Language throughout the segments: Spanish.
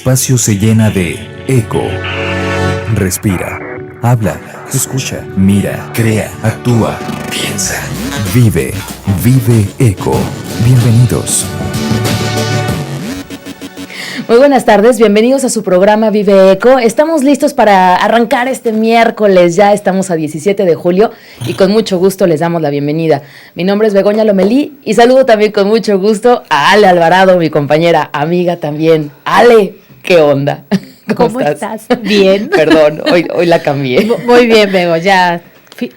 espacio se llena de eco. Respira, habla, escucha, mira, crea, actúa, piensa, vive eco. Bienvenidos. Muy buenas tardes, bienvenidos a su programa Vive Eco. Estamos listos para arrancar este miércoles, ya estamos a 17 de julio y con mucho gusto les damos la bienvenida. Mi nombre es Begoña Lomelí y saludo también con mucho gusto a Ale Alvarado, mi compañera, amiga también. Ale, ¿qué onda? ¿Cómo estás? Bien. Perdón, hoy la cambié. Muy bien, Bego, ya.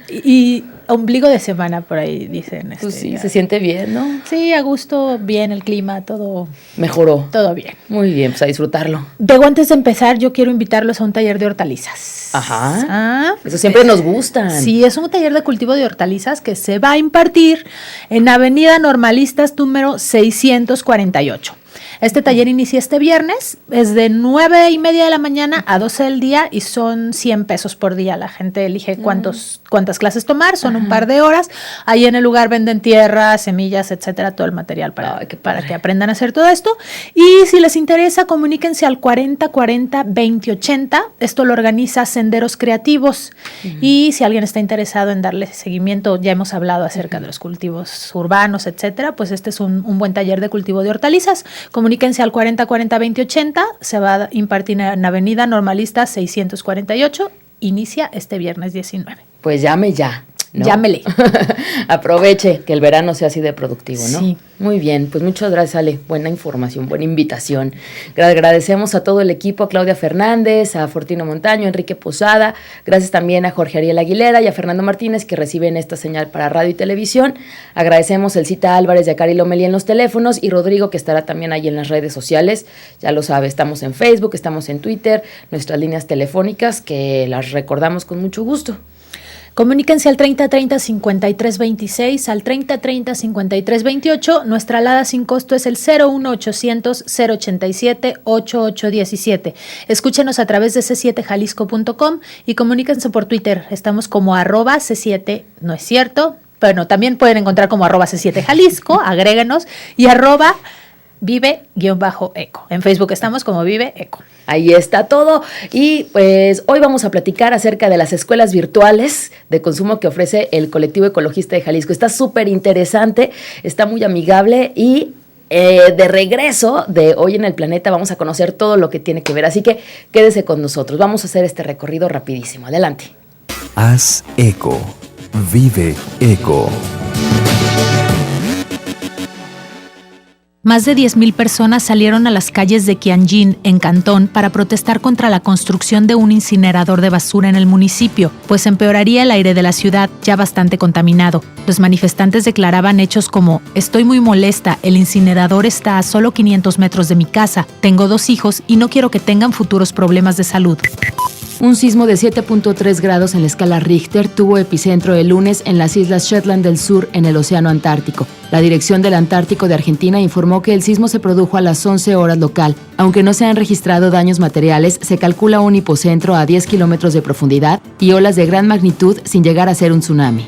Y ombligo de semana por ahí dicen. Pues sí, se siente bien, ¿no? Sí, a gusto, bien, el clima, todo. Mejoró. Todo bien. Muy bien, pues a disfrutarlo. Bego, antes de empezar, yo quiero invitarlos a un taller de hortalizas. Ajá. Eso siempre nos gustan. Sí, es un taller de cultivo de hortalizas que se va a impartir en Avenida Normalistas número 648. Este taller inicia este viernes, es de 9:30 de la mañana a 12 del día y son 100 pesos por día. La gente elige cuántas clases tomar, son un par de horas. Ahí en el lugar venden tierra, semillas, etcétera, todo el material para que aprendan a hacer todo esto. Y si les interesa, comuníquense al 4040-2080. Esto lo organiza Senderos Creativos. Y si alguien está interesado en darle seguimiento, ya hemos hablado acerca de los cultivos urbanos, etcétera, pues este es un buen taller de cultivo de hortalizas. Comuníquense al 4040-2080, se va a impartir en Avenida Normalistas 648, inicia este viernes 19. Pues llame ya, ¿no? Llámele. Aproveche que el verano sea así de productivo, ¿no? Sí. Muy bien, pues muchas gracias, Ale. Buena información, buena invitación. Agradecemos a todo el equipo, a Claudia Fernández, a Fortino Montaño, Enrique Posada. Gracias también a Jorge Ariel Aguilera y a Fernando Martínez que reciben esta señal para radio y televisión. Agradecemos a Elcita Álvarez y a Cari Lomelí en los teléfonos y Rodrigo que estará también ahí en las redes sociales. Ya lo sabe, estamos en Facebook, estamos en Twitter, nuestras líneas telefónicas que las recordamos con mucho gusto. Comuníquense al 3030-5326, al 3030-5328. Nuestra alada sin costo es el 01800-087-8817. Escúchenos a través de c7jalisco.com y comuníquense por Twitter. Estamos como @C7, no es cierto. Bueno, también pueden encontrar como @C7Jalisco, agréguenos, y @vive_eco. En Facebook estamos como Vive Eco. Ahí está todo y pues hoy vamos a platicar acerca de las escuelas virtuales de consumo que ofrece el Colectivo Ecologista de Jalisco. Está súper interesante, está muy amigable y de regreso de Hoy en el Planeta vamos a conocer todo lo que tiene que ver. Así que quédese con nosotros, vamos a hacer este recorrido rapidísimo. Adelante. Haz eco, vive eco. Más de 10,000 personas salieron a las calles de Tianjin, en Cantón, para protestar contra la construcción de un incinerador de basura en el municipio, pues empeoraría el aire de la ciudad, ya bastante contaminado. Los manifestantes declaraban hechos como: estoy muy molesta, el incinerador está a solo 500 metros de mi casa, tengo 2 hijos y no quiero que tengan futuros problemas de salud. Un sismo de 7.3 grados en la escala Richter tuvo epicentro el lunes en las islas Shetland del Sur, en el Océano Antártico. La Dirección del Antártico de Argentina informó que el sismo se produjo a las 11 horas local. Aunque no se han registrado daños materiales, se calcula un hipocentro a 10 kilómetros de profundidad y olas de gran magnitud sin llegar a ser un tsunami.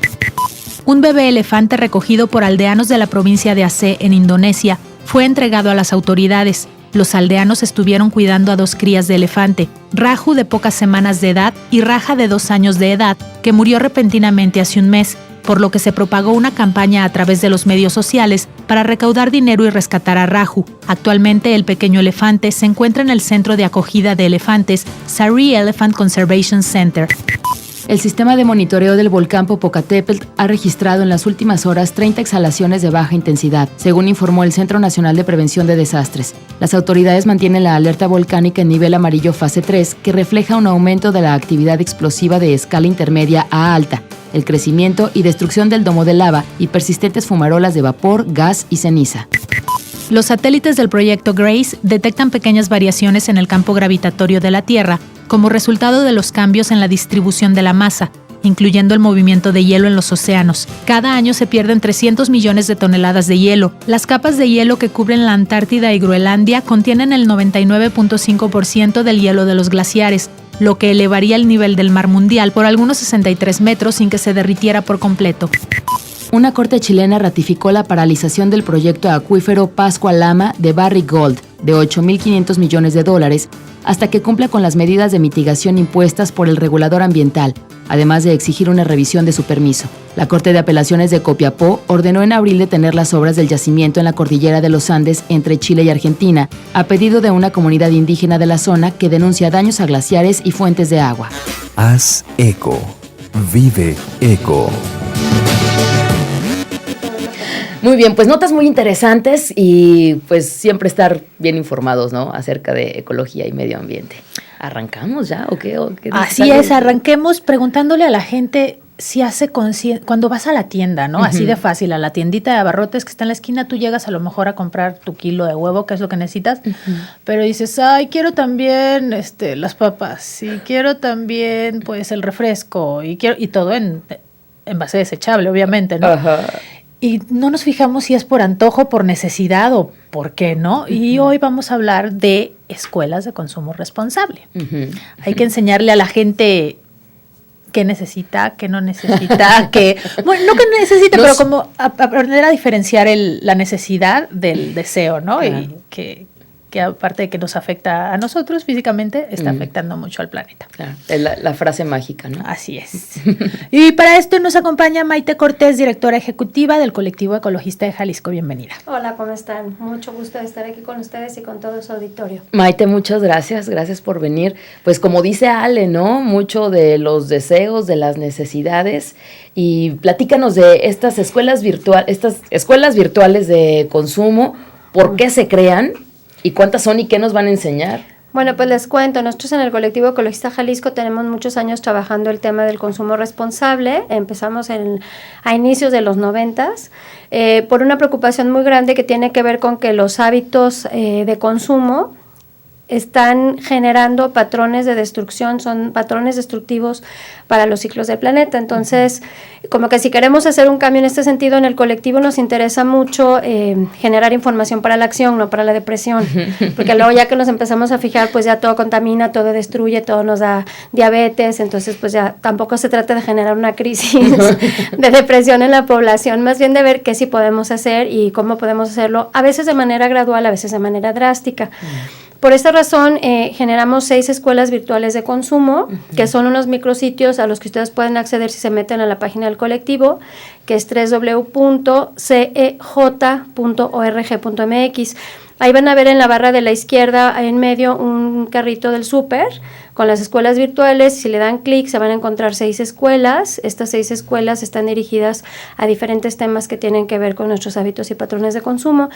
Un bebé elefante recogido por aldeanos de la provincia de Aceh, en Indonesia, fue entregado a las autoridades. Los aldeanos estuvieron cuidando a 2 crías de elefante, Raju, de pocas semanas de edad, y Raja, de 2 años de edad, que murió repentinamente hace un mes, por lo que se propagó una campaña a través de los medios sociales para recaudar dinero y rescatar a Raju. Actualmente el pequeño elefante se encuentra en el centro de acogida de elefantes Sari Elephant Conservation Center. El sistema de monitoreo del volcán Popocatépetl ha registrado en las últimas horas 30 exhalaciones de baja intensidad, según informó el Centro Nacional de Prevención de Desastres. Las autoridades mantienen la alerta volcánica en nivel amarillo fase 3, que refleja un aumento de la actividad explosiva de escala intermedia a alta, el crecimiento y destrucción del domo de lava y persistentes fumarolas de vapor, gas y ceniza. Los satélites del proyecto GRACE detectan pequeñas variaciones en el campo gravitatorio de la Tierra como resultado de los cambios en la distribución de la masa, incluyendo el movimiento de hielo en los océanos. Cada año se pierden 300 millones de toneladas de hielo. Las capas de hielo que cubren la Antártida y Groenlandia contienen el 99.5% del hielo de los glaciares, lo que elevaría el nivel del mar mundial por algunos 63 metros sin que se derritiera por completo. Una corte chilena ratificó la paralización del proyecto acuífero Pascua Lama de Barrick Gold de $8.500 millones hasta que cumpla con las medidas de mitigación impuestas por el regulador ambiental, además de exigir una revisión de su permiso. La Corte de Apelaciones de Copiapó ordenó en abril detener las obras del yacimiento en la cordillera de los Andes entre Chile y Argentina, a pedido de una comunidad indígena de la zona que denuncia daños a glaciares y fuentes de agua. Haz eco. Vive eco. Muy bien, pues notas muy interesantes y pues siempre estar bien informados, ¿no? Acerca de ecología y medio ambiente. ¿Arrancamos ya o qué? Así es, arranquemos preguntándole a la gente si hace conciencia, cuando vas a la tienda, ¿no? Así de fácil, a la tiendita de abarrotes que está en la esquina, tú llegas a lo mejor a comprar tu kilo de huevo, que es lo que necesitas, pero dices, ay, quiero también las papas, y quiero también pues el refresco, y todo en envase desechable, obviamente, ¿no? Ajá. Y no nos fijamos si es por antojo, por necesidad o por qué, ¿no? Y hoy vamos a hablar de escuelas de consumo responsable. Hay que enseñarle a la gente qué necesita, qué no necesita, bueno, no que necesite, pero como aprender a diferenciar la necesidad del deseo, ¿no? Claro. Y que aparte de que nos afecta a nosotros físicamente, está afectando mucho al planeta. Claro, es la frase mágica, ¿no? Así es. Y para esto nos acompaña Maite Cortés, directora ejecutiva del Colectivo Ecologista de Jalisco. Bienvenida. Hola, ¿cómo están? Mucho gusto de estar aquí con ustedes y con todo su auditorio. Maite, muchas gracias por venir. Pues como dice Ale, ¿no? Mucho de los deseos, de las necesidades, y platícanos de estas escuelas virtuales de consumo, ¿por qué se crean? ¿Y cuántas son y qué nos van a enseñar? Bueno, pues les cuento, nosotros en el Colectivo Ecologista Jalisco tenemos muchos años trabajando el tema del consumo responsable. Empezamos a inicios de los 90s por una preocupación muy grande que tiene que ver con que los hábitos de consumo están generando patrones de destrucción, son patrones destructivos para los ciclos del planeta. Entonces, como que si queremos hacer un cambio en este sentido, en el colectivo nos interesa mucho generar información para la acción, no para la depresión, porque luego ya que nos empezamos a fijar, pues ya todo contamina, todo destruye, todo nos da diabetes, entonces pues ya tampoco se trata de generar una crisis de depresión en la población, más bien de ver qué sí podemos hacer y cómo podemos hacerlo, a veces de manera gradual, a veces de manera drástica. Por esta razón, generamos 6 escuelas virtuales de consumo, que son unos micrositios a los que ustedes pueden acceder si se meten a la página del colectivo, que es www.cej.org.mx. Ahí van a ver en la barra de la izquierda, en medio, un carrito del súper con las escuelas virtuales. Si le dan clic, se van a encontrar 6 escuelas. Estas 6 escuelas están dirigidas a diferentes temas que tienen que ver con nuestros hábitos y patrones de consumo.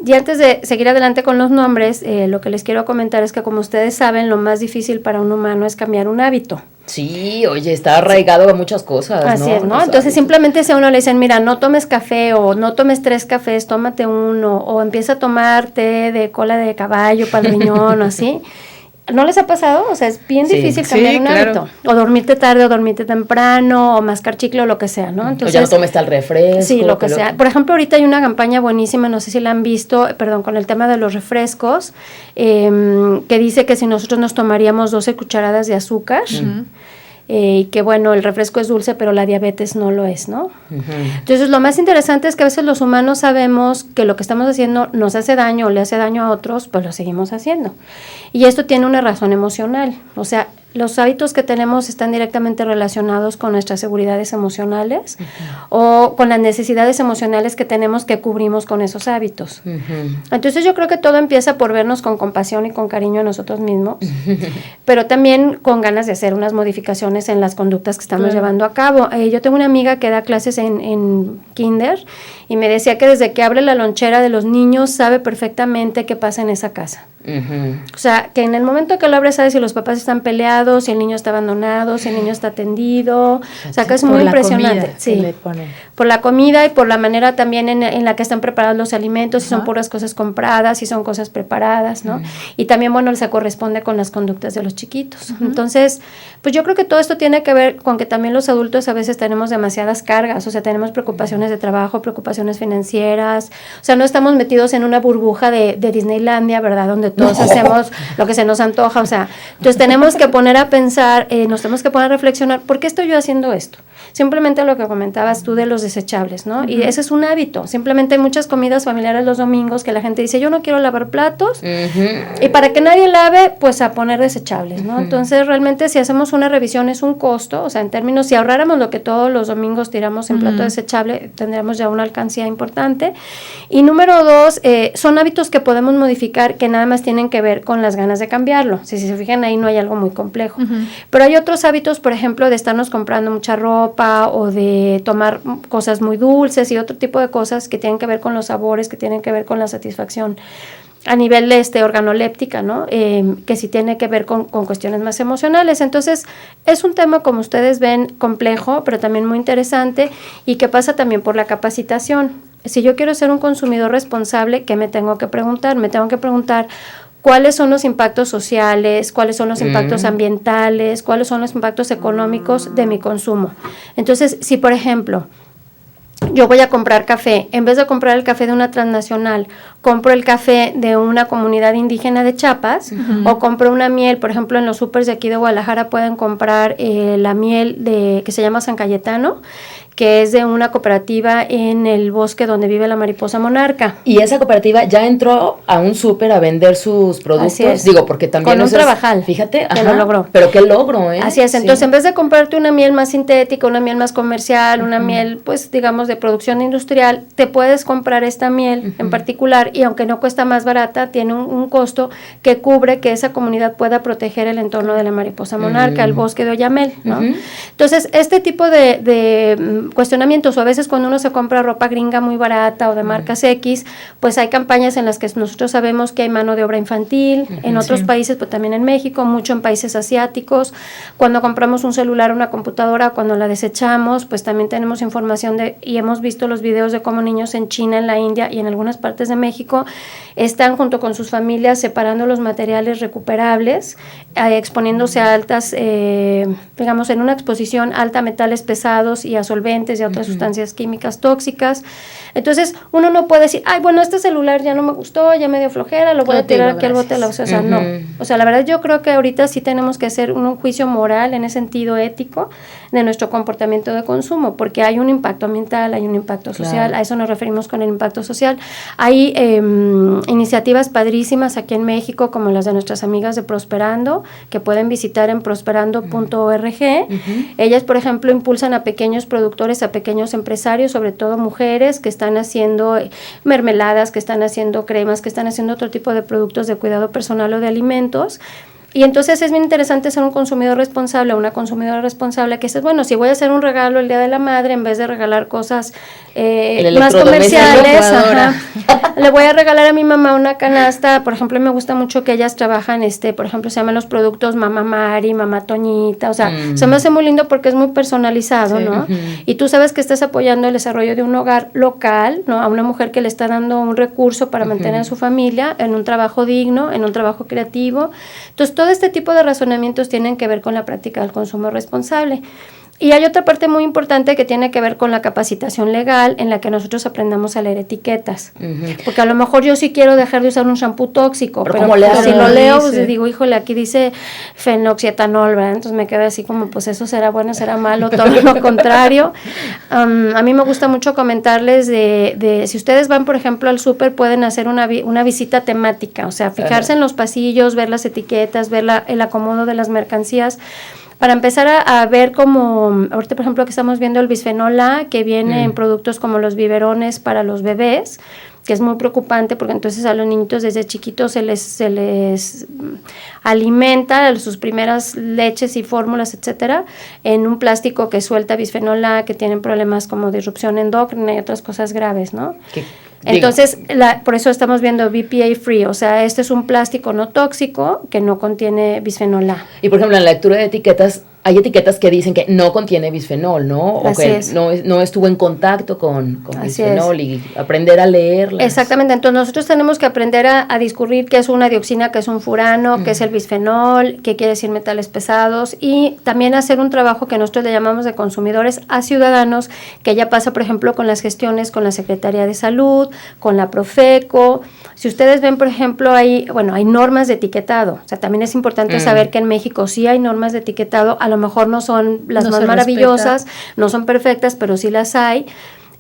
Y antes de seguir adelante con los nombres, lo que les quiero comentar es que, como ustedes saben, lo más difícil para un humano es cambiar un hábito. Sí, oye, está arraigado a muchas cosas, ¿no? Así es, ¿no? Entonces, simplemente si a uno le dicen, mira, no tomes café o no tomes 3 cafés, tómate uno, o empieza a tomar té de cola de caballo para el riñón o así. ¿No les ha pasado? O sea, es bien difícil cambiar un hábito. O dormirte tarde o dormirte temprano, o mascar chicle o lo que sea, ¿no? Entonces, o ya no tomes tal refresco. Sí, lo que sea. Por ejemplo, ahorita hay una campaña buenísima, no sé si la han visto, con el tema de los refrescos, que dice que si nosotros nos tomaríamos 12 cucharadas de azúcar, y que bueno, el refresco es dulce, pero la diabetes no lo es, ¿no? Entonces, lo más interesante es que a veces los humanos sabemos que lo que estamos haciendo nos hace daño o le hace daño a otros, pues lo seguimos haciendo. Y esto tiene una razón emocional, o sea, los hábitos que tenemos están directamente relacionados con nuestras seguridades emocionales o con las necesidades emocionales que tenemos que cubrimos con esos hábitos. Entonces yo creo que todo empieza por vernos con compasión y con cariño a nosotros mismos, pero también con ganas de hacer unas modificaciones en las conductas que estamos llevando a cabo. Yo tengo una amiga que da clases en kinder y me decía que desde que abre la lonchera de los niños sabe perfectamente qué pasa en esa casa. O sea, que en el momento que lo abre sabe si los papás están peleados, si el niño está abandonado, si el niño está atendido. O sea, que es muy impresionante. Sí, por la comida y por la manera también en la que están preparados los alimentos, si son puras cosas compradas, si son cosas preparadas, ¿no? Y también, bueno, se corresponde con las conductas de los chiquitos. Entonces, pues yo creo que todo esto tiene que ver con que también los adultos a veces tenemos demasiadas cargas, o sea, tenemos preocupaciones de trabajo, preocupaciones financieras, o sea, no estamos metidos en una burbuja de Disneylandia, ¿verdad?, donde donde todos hacemos lo que se nos antoja, o sea, entonces tenemos que poner a pensar, nos tenemos que poner a reflexionar, ¿por qué estoy yo haciendo esto? Simplemente lo que comentabas tú de los desechables, ¿no? Y ese es un hábito, simplemente hay muchas comidas familiares los domingos que la gente dice, yo no quiero lavar platos, y para que nadie lave, pues a poner desechables, ¿no? Entonces realmente si hacemos una revisión es un costo, o sea, en términos, si ahorráramos lo que todos los domingos tiramos en plato desechable, tendríamos ya una alcancía importante. Y número 2, son hábitos que podemos modificar que nada más tienen que ver con las ganas de cambiarlo. Si se fijan ahí no hay algo muy complejo. Pero hay otros hábitos, por ejemplo, de estarnos comprando mucha ropa o de tomar cosas muy dulces y otro tipo de cosas que tienen que ver con los sabores, que tienen que ver con la satisfacción a nivel organoléptica, ¿no? Que sí tiene que ver con cuestiones más emocionales. Entonces, es un tema, como ustedes ven, complejo, pero también muy interesante y que pasa también por la capacitación. Si yo quiero ser un consumidor responsable, ¿qué me tengo que preguntar? Me tengo que preguntar cuáles son los impactos sociales, cuáles son los impactos ambientales, cuáles son los impactos económicos de mi consumo. Entonces, si por ejemplo yo voy a comprar café, en vez de comprar el café de una transnacional, compro el café de una comunidad indígena de Chiapas, o compro una miel, por ejemplo, en los súpers de aquí de Guadalajara pueden comprar la miel que se llama San Cayetano, que es de una cooperativa en el bosque donde vive la mariposa monarca. Y esa cooperativa ya entró a un súper a vender sus productos. Así es. Digo, porque también con un trabajal. Fíjate, que lo logró. Pero qué logro, ¿eh? Así es. Entonces, en vez de comprarte una miel más sintética, una miel más comercial, una miel, pues, digamos, de producción industrial, te puedes comprar esta miel en particular y aunque no cuesta más barata, tiene un costo que cubre que esa comunidad pueda proteger el entorno de la mariposa monarca, el bosque de Oyamel, ¿no? Entonces, este tipo de cuestionamientos, o a veces cuando uno se compra ropa gringa muy barata o de marcas X, pues hay campañas en las que nosotros sabemos que hay mano de obra infantil, en otros países, pues también en México, mucho en países asiáticos. Cuando compramos un celular o una computadora, cuando la desechamos, pues también tenemos información y hemos visto los videos de cómo niños en China, en la India y en algunas partes de México están junto con sus familias separando los materiales recuperables, exponiéndose a altas, digamos, en una exposición alta a metales pesados y a solventes y a otras sustancias químicas tóxicas. Entonces, uno no puede decir, ay, bueno, este celular ya no me gustó, ya me dio flojera, lo voy a tirar aquí al bote de la basura. O sea, no. O sea, la verdad yo creo que ahorita sí tenemos que hacer un juicio moral en ese sentido ético de nuestro comportamiento de consumo, porque hay un impacto ambiental, hay un impacto social, a eso nos referimos con el impacto social. Hay iniciativas padrísimas aquí en México, como las de nuestras amigas de Prosperando, que pueden visitar en prosperando.org. Ellas, por ejemplo, impulsan a pequeños productores, a pequeños empresarios, sobre todo mujeres, que están haciendo mermeladas, que están haciendo cremas, que están haciendo otro tipo de productos de cuidado personal o de alimentos. Y entonces es bien interesante ser un consumidor responsable, una consumidora responsable que dices, bueno, si voy a hacer un regalo el Día de la Madre, en vez de regalar cosas más comerciales, le voy a regalar a mi mamá una canasta. Por ejemplo, me gusta mucho que ellas trabajan, por ejemplo, se llaman los productos Mamá Mari, Mamá Toñita, o sea, se me hace muy lindo porque es muy personalizado, ¿no? Y tú sabes que estás apoyando el desarrollo de un hogar local, ¿no? A una mujer que le está dando un recurso para mantener a su familia en un trabajo digno, en un trabajo creativo. Entonces, todo este tipo de razonamientos tienen que ver con la práctica del consumo responsable. Y hay otra parte muy importante que tiene que ver con la capacitación legal en la que nosotros aprendamos a leer etiquetas. Porque a lo mejor yo sí quiero dejar de usar un shampoo tóxico, pero si lo leo, pues digo, híjole, aquí dice fenoxietanol, ¿verdad? Entonces me quedo así como, pues eso será bueno, será malo, todo lo contrario. A mí me gusta mucho comentarles de si ustedes van, por ejemplo, al súper, pueden hacer una visita temática, o sea, fijarse en los pasillos, ver las etiquetas, ver el acomodo de las mercancías, para empezar a ver como, ahorita por ejemplo que estamos viendo el bisfenol A, que viene en productos como los biberones para los bebés, que es muy preocupante porque entonces a los niñitos desde chiquitos se les alimenta sus primeras leches y fórmulas, etcétera, en un plástico que suelta bisfenol A, que tienen problemas como disrupción endocrina y otras cosas graves, ¿no? Entonces, por eso estamos viendo BPA free, o sea, este es un plástico no tóxico que no contiene bisfenol A. Y por ejemplo, en la lectura de etiquetas hay etiquetas que dicen que no contiene bisfenol, ¿no? O Así que es. no estuvo en contacto con Así bisfenol y aprender a leerlas. Exactamente, entonces nosotros tenemos que aprender a discurrir qué es una dioxina, qué es un furano, qué es el bisfenol, qué quiere decir metales pesados, y también hacer un trabajo que nosotros le llamamos de consumidores a ciudadanos, que ya pasa, por ejemplo, con las gestiones con la Secretaría de Salud, con la Profeco. Si ustedes ven, por ejemplo, hay normas de etiquetado, o sea, también es importante saber que en México sí hay normas de etiquetado, a lo mejor no son las No más se maravillosas, no son perfectas, pero sí las hay.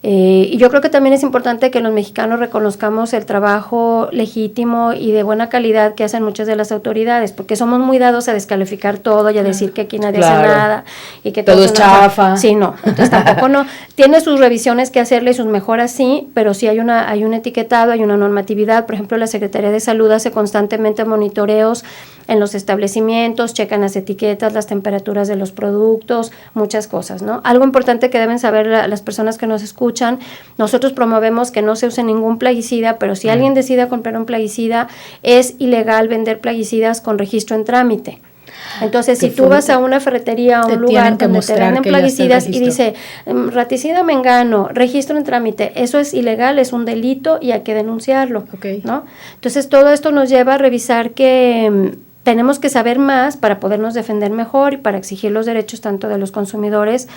Y yo creo que también es importante que los mexicanos reconozcamos el trabajo legítimo y de buena calidad que hacen muchas de las autoridades, porque somos muy dados a descalificar todo y a decir que aquí nadie hace nada y que todo es chafa. Sí, no, entonces tampoco no. Tiene sus revisiones que hacerle y sus mejoras, sí, pero sí hay un etiquetado, hay una normatividad. Por ejemplo, la Secretaría de Salud hace constantemente monitoreos en los establecimientos, checan las etiquetas, las temperaturas de los productos, muchas cosas, ¿no? Algo importante que deben saber las personas que nos escuchan, nosotros promovemos que no se use ningún plaguicida, pero si alguien decide comprar un plaguicida, es ilegal vender plaguicidas con registro en trámite. Entonces, si tú vas a una ferretería, a un lugar donde te venden plaguicidas y dice, raticida mengano, registro en trámite, eso es ilegal, es un delito y hay que denunciarlo, ¿no? Entonces, todo esto nos lleva a revisar que tenemos que saber más para podernos defender mejor y para exigir los derechos tanto de los consumidores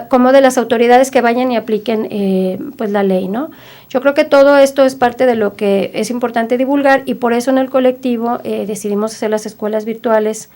como de las autoridades que vayan y apliquen pues la ley, ¿no? Yo creo que todo esto es parte de lo que es importante divulgar y por eso en el colectivo decidimos hacer las escuelas virtuales,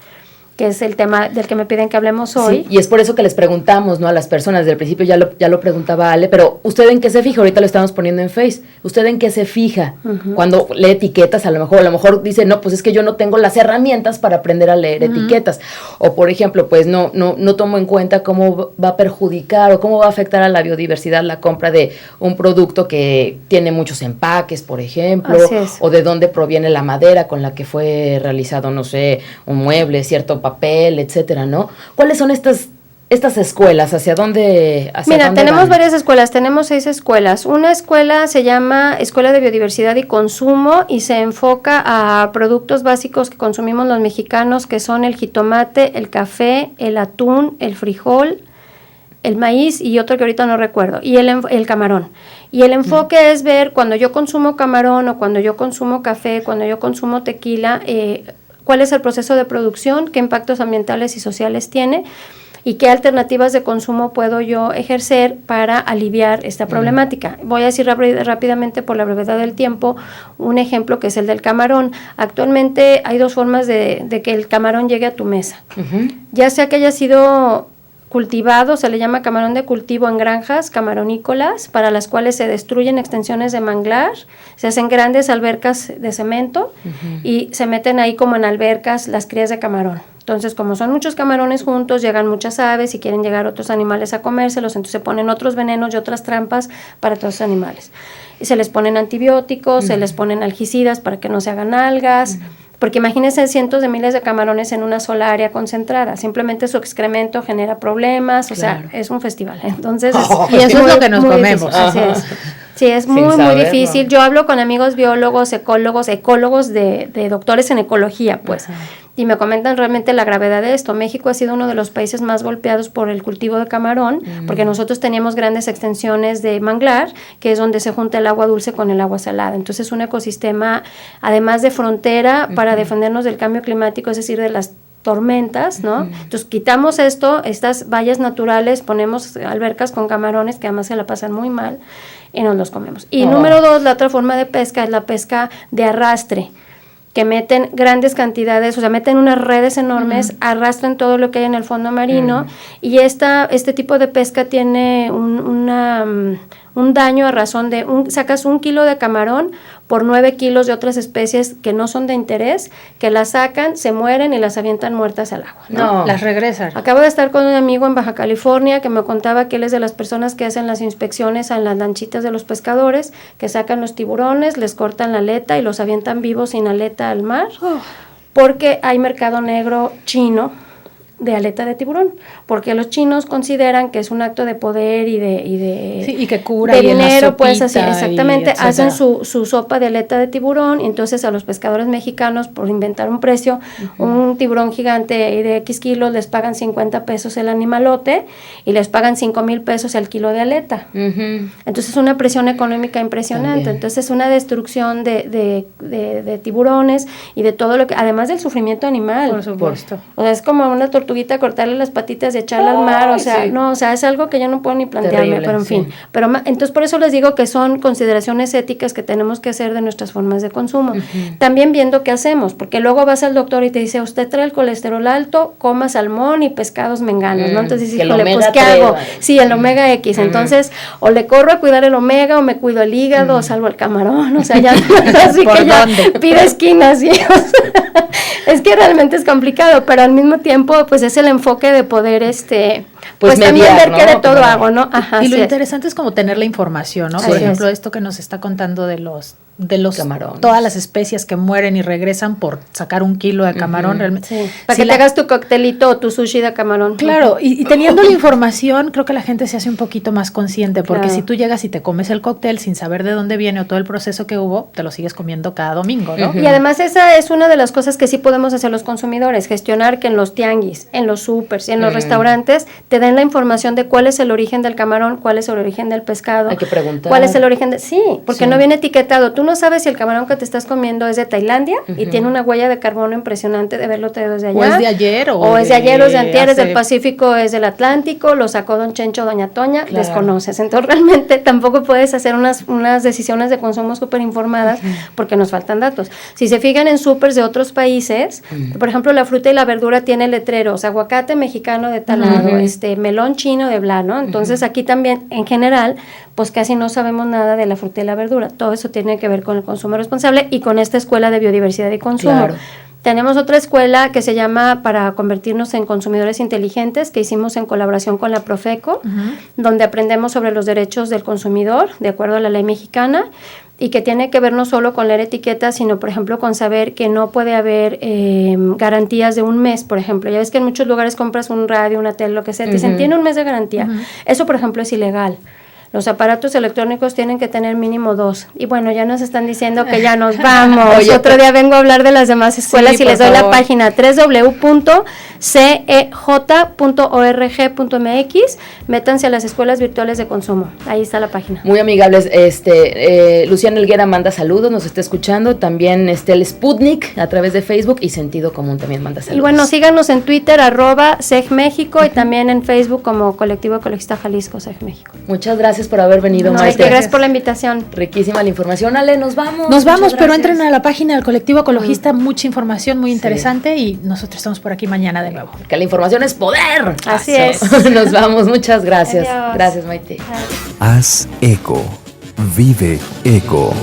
que es el tema del que me piden que hablemos hoy. Sí, y es por eso que les preguntamos, ¿no? A las personas, desde el principio ya lo preguntaba Ale, pero ¿usted en qué se fija? Ahorita lo estamos poniendo en Face. ¿Usted en qué se fija? Cuando lee etiquetas, a lo mejor dice, no, pues es que yo no tengo las herramientas para aprender a leer etiquetas. O, por ejemplo, pues no tomo en cuenta cómo va a perjudicar o cómo va a afectar a la biodiversidad la compra de un producto que tiene muchos empaques, por ejemplo, o de dónde proviene la madera con la que fue realizado, no sé, un mueble, cierto papel, etcétera, ¿no? ¿Cuáles son estas escuelas? ¿Hacia dónde Mira, tenemos van? varias escuelas, tenemos 6 escuelas. Una escuela se llama Escuela de Biodiversidad y Consumo y se enfoca a productos básicos que consumimos los mexicanos, que son el jitomate, el café, el atún, el frijol, el maíz y otro que ahorita no recuerdo, y el camarón. Y el enfoque es ver cuando yo consumo camarón o cuando yo consumo café, cuando yo consumo tequila, cuál es el proceso de producción, qué impactos ambientales y sociales tiene y qué alternativas de consumo puedo yo ejercer para aliviar esta problemática. Voy a decir rápidamente por la brevedad del tiempo un ejemplo que es el del camarón. Actualmente hay 2 formas de que el camarón llegue a tu mesa. Ya sea que haya sido cultivado, se le llama camarón de cultivo en granjas camaronícolas, para las cuales se destruyen extensiones de manglar, se hacen grandes albercas de cemento y se meten ahí como en albercas las crías de camarón. Entonces, como son muchos camarones juntos, llegan muchas aves y quieren llegar otros animales a comérselos, entonces se ponen otros venenos y otras trampas para todos los animales. Y se les ponen antibióticos, se les ponen algicidas para que no se hagan algas, porque imagínense cientos de miles de camarones en una sola área concentrada, simplemente su excremento genera problemas, o sea, es un festival. Entonces, y eso es lo que nos comemos. Difícil, así es. Sí, es muy difícil. Yo hablo con amigos biólogos, ecólogos de doctores en ecología, pues, y me comentan realmente la gravedad de esto. México ha sido uno de los países más golpeados por el cultivo de camarón, porque nosotros teníamos grandes extensiones de manglar, que es donde se junta el agua dulce con el agua salada. Entonces, un ecosistema, además de frontera, para defendernos del cambio climático, es decir, de las tormentas, ¿no? Entonces, quitamos estas vallas naturales, ponemos albercas con camarones, que además se la pasan muy mal, y nos los comemos. Y número 2, la otra forma de pesca es la pesca de arrastre, que meten grandes cantidades, o sea, meten unas redes enormes, arrastran todo lo que hay en el fondo marino, y este tipo de pesca tiene un daño a razón de, sacas 1 kilo de camarón por 9 kilos de otras especies que no son de interés, que las sacan, se mueren y las avientan muertas al agua, ¿no? Las regresan. Acabo de estar con un amigo en Baja California que me contaba que él es de las personas que hacen las inspecciones en las lanchitas de los pescadores, que sacan los tiburones, les cortan la aleta y los avientan vivos sin aleta al mar, porque hay mercado negro chino de aleta de tiburón, porque los chinos consideran que es un acto de poder y que cura de y dinero, pues así, sopita exactamente, y hacen su sopa de aleta de tiburón, y entonces a los pescadores mexicanos, por inventar un precio, un tiburón gigante de X kilos, les pagan 50 pesos el animalote y les pagan 5,000 pesos el kilo de aleta. Entonces es una presión económica impresionante. También. Entonces es una destrucción de tiburones y de todo lo que, además del sufrimiento animal. Por supuesto. O sea, es como una tortuguita cortarle las patitas y echarla al mar, o sea, no, o sea, es algo que yo no puedo ni plantearme, terrible, pero en fin. Pero entonces por eso les digo que son consideraciones éticas que tenemos que hacer de nuestras formas de consumo. También viendo qué hacemos, porque luego vas al doctor y te dice, usted trae el colesterol alto, coma salmón y pescados menganos, ¿no? Entonces, híjole, pues, ¿qué hago? Sí, el omega X. Entonces, o le corro a cuidar el omega, o me cuido el hígado, o salvo el camarón, o sea, ya, así que ya pide esquinas, ¿sí? Es que realmente es complicado, pero al mismo tiempo, pues es el enfoque de poder, pues también ver, ¿no?, que de todo hago, ¿no? Ajá, y lo interesante es como tener la información, ¿no? Por ejemplo, esto que nos está contando de los camarones, todas las especies que mueren y regresan por sacar 1 kilo de camarón, realmente. Sí. Para que te hagas tu coctelito o tu sushi de camarón. Claro, y teniendo la información, creo que la gente se hace un poquito más consciente, porque si tú llegas y te comes el cóctel sin saber de dónde viene o todo el proceso que hubo, te lo sigues comiendo cada domingo, ¿no? Y además esa es una de las cosas que sí podemos hacer los consumidores, gestionar que en los tianguis, en los supers, en los restaurantes, te den la información de cuál es el origen del camarón, cuál es el origen del pescado. Hay que preguntar. ¿Cuál es el origen de...? Sí, porque no viene etiquetado. Tú no sabes si el camarón que te estás comiendo es de Tailandia y tiene una huella de carbono impresionante de haberlo traído desde allá. O es de ayer. O es de ayer, o es de antier, es del Pacífico, es del Atlántico, lo sacó don Chencho, doña Toña, desconoces. Entonces realmente tampoco puedes hacer unas decisiones de consumo súper informadas porque nos faltan datos. Si se fijan en supers de otros países, por ejemplo, la fruta y la verdura tiene letreros, aguacate mexicano de tal lado, melón chino de bla, ¿no? Entonces aquí también, en general, pues casi no sabemos nada de la fruta y la verdura. Todo eso tiene que ver con el consumo responsable y con esta escuela de biodiversidad y consumo. Claro. Tenemos otra escuela que se llama Para convertirnos en consumidores inteligentes, que hicimos en colaboración con la Profeco, donde aprendemos sobre los derechos del consumidor, de acuerdo a la ley mexicana, y que tiene que ver no solo con leer etiquetas, sino, por ejemplo, con saber que no puede haber garantías de un mes, por ejemplo. Ya ves que en muchos lugares compras un radio, una tele, lo que sea, te dicen, tiene un mes de garantía. Eso, por ejemplo, es ilegal. Los aparatos electrónicos tienen que tener mínimo 2. Y bueno, ya nos están diciendo que ya nos vamos. Oye, otro día vengo a hablar de las demás escuelas y les doy la página www.cej.org.mx. Métanse a las escuelas virtuales de consumo. Ahí está la página. Muy amigables. Luciana Helguera manda saludos, nos está escuchando. También el Sputnik a través de Facebook y Sentido Común también manda saludos. Y bueno, síganos en Twitter, @CEGMéxico, y también en Facebook como Colectivo Ecologista Jalisco, CEGMéxico. Muchas gracias por haber venido, Maite. Gracias por la invitación. Riquísima la información. Ale, nos vamos. Nos vamos, pero entren a la página del Colectivo Ecologista, mucha información muy interesante y nosotros estamos por aquí mañana de nuevo. Que la información es poder. Así es. Nos vamos, muchas gracias. Adiós. Gracias, Maite. Haz eco, vive eco.